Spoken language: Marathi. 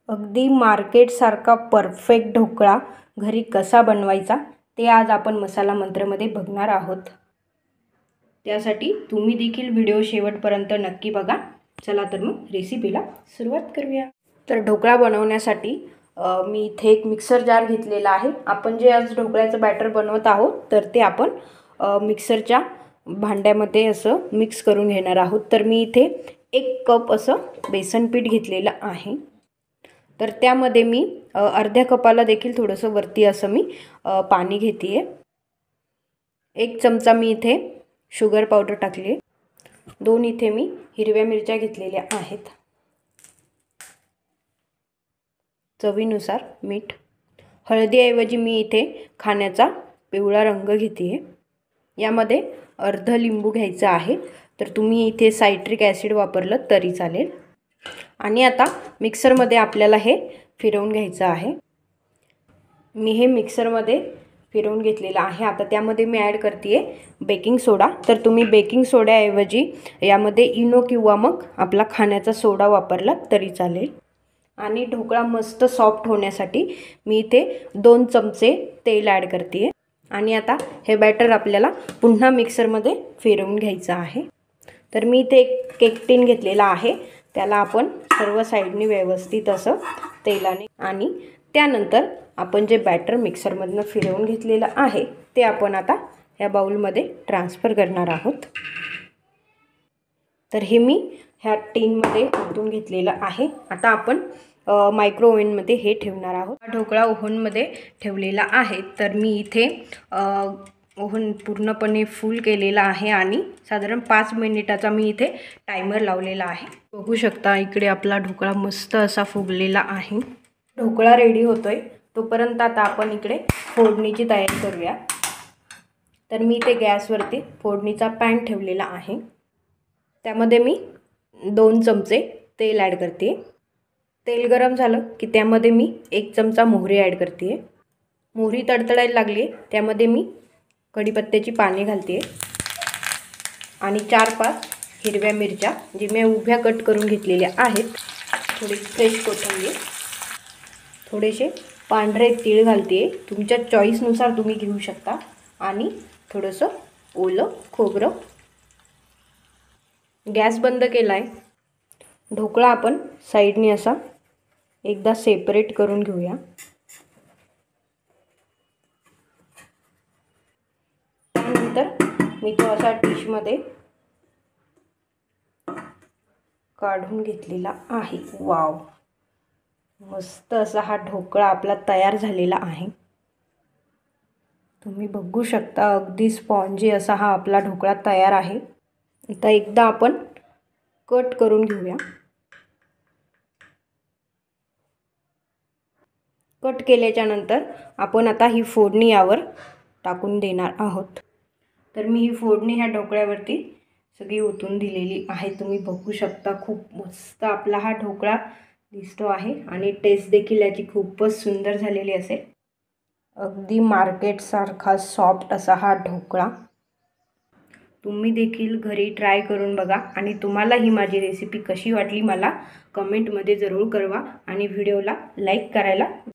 अगदी मार्केटसारखा परफेक्ट ढोकळा घरी कसा बनवायचा ते आज आपण मसाला मंत्रमध्ये बघणार आहोत। त्यासाठी तुम्ही देखील व्हिडिओ शेवटपर्यंत नक्की बघा। चला तर मग रेसिपीला सुरुवात करूया। तर ढोकळा बनवण्यासाठी मी इथे एक मिक्सर जार घेतलेला आहे। आपण जे आज ढोकळ्याचं बॅटर बनवत आहोत तर ते आपण मिक्सरच्या भांड्यामध्ये असं मिक्स करून घेणार आहोत। तर मी इथे 1 कप असं बेसन पीठ घेतलेलं आहे। तर त्यामध्ये मी अर्ध्या कपाला देखील थोडंसं वरती असं मी पाणी घेते। 1 चमचा मी इथे शुगर पावडर टाकली। 2 इथे मी हिरव्या मिरच्या घेतलेल्या आहेत। चवीनुसार मीठ। हळदीऐवजी मी इथे खाण्याचा पिवळा रंग घेते। यामध्ये अर्ध लिंबू घ्यायचा आहे। तर तुम्ही इथे सायट्रिक ॲसिड वापरलं तरी चालेल। आणि आता मिक्सरमध्ये आपल्याला हे फिरवून घ्यायचं आहे। मी हे मिक्सरमध्ये फिरवून घेतलेलं आहे। आता त्यामध्ये मी ॲड करते बेकिंग सोडा। तर तुम्ही बेकिंग सोड्याऐवजी यामध्ये इनो किंवा मग आपला खाण्याचा सोडा वापरला तरी चालेल। आणि ढोकळा मस्त सॉफ्ट होण्यासाठी मी इथे 2 चमचे तेल ॲड करते। आणि आता हे बॅटर आपल्याला पुन्हा मिक्सरमध्ये फिरवून घ्यायचं आहे। तर मी इथे एक केक टिन घेतलेला आहे। त्याला आपण सर्व साइडनी व्यवस्थित असं तेलाने आणि त्यानंतर आपण जे बॅटर मिक्सरमधनं फिरवून घेतलेलं आहे ते आपण आता ह्या बाउलमध्ये ट्रान्सफर करणार आहोत। तर हे मी ह्या टिनमध्ये ओतून घेतलेलं आहे। आता आपण मायक्रो ओव्हनमध्ये हे ठेवणार आहोत। ढोकळा ओव्हनमध्ये ठेवलेला आहे। तर मी इथे ओव्हन पूर्णपणे फुल केलेला आहे आणि साधारण 5 मिनिटाचा मी इथे टायमर लावलेला आहे। बघू शकता इकडे आपला ढोकळा मस्त असा फुगलेला आहे। ढोकळा रेडी होतोय तोपर्यंत आता आपण इकडे फोडणीची तयारी करूया। तर मी इथे गॅसवरती फोडणीचा पॅन ठेवलेला आहे। त्यामध्ये मी 2 चमचे तेल ॲड करते। तेल गरम झालं की त्यामध्ये मी 1 चमचा मोहरी ॲड करते। मोहरी तडतडायला लागली त्यामध्ये मी कढीपत्त्याची पाने घालते आणि 4-5 हिरव्या मिरच्या जी मी उभ्या कट करून घेतलेल्या आहेत। थोडी फ्रेश कोथिंबीर, थोडेसे पांढरे तीळ घालते। तुमच्या चॉईसनुसार तुम्ही घेऊ शकता। आणि थोडंसं ओलं खोबरं। गॅस बंद केलाय। ढोकळा आपण साईडनी असा एकदा सेपरेट करून घेऊया। त्यानंतर मी तो असा डिशमध्ये काढून घेतलेला आहे। वाव, मस्त असा हा ढोकळा आपला तयार झालेला आहे। तुम्ही बघू शकता अगदी स्पॉन्जी असा हा आपला ढोकळा तयार आहे। आता एकदा आपण कट करून घेऊया। कट केल्याच्या नंतर आपण आता ही फोडणी यावर टाकून देणार आहोत। तर मी ही फोडणी ह्या ढोकळ्यावरती सगळी ओतून दिलेली आहे। तुम्ही बघू शकता खूप मस्त आपला हा ढोकळा दिसतो आहे आणि टेस्ट देखील याची खूपच सुंदर झालेली असेल। अगदी मार्केटसारखा सॉफ्ट असा हा ढोकळा तुम्ही देखील घरी ट्राय करून बघा। आणि तुम्हाला ही माझी रेसिपी कशी वाटली मला कमेंटमध्ये जरूर कळवा आणि व्हिडिओला लाईक करायला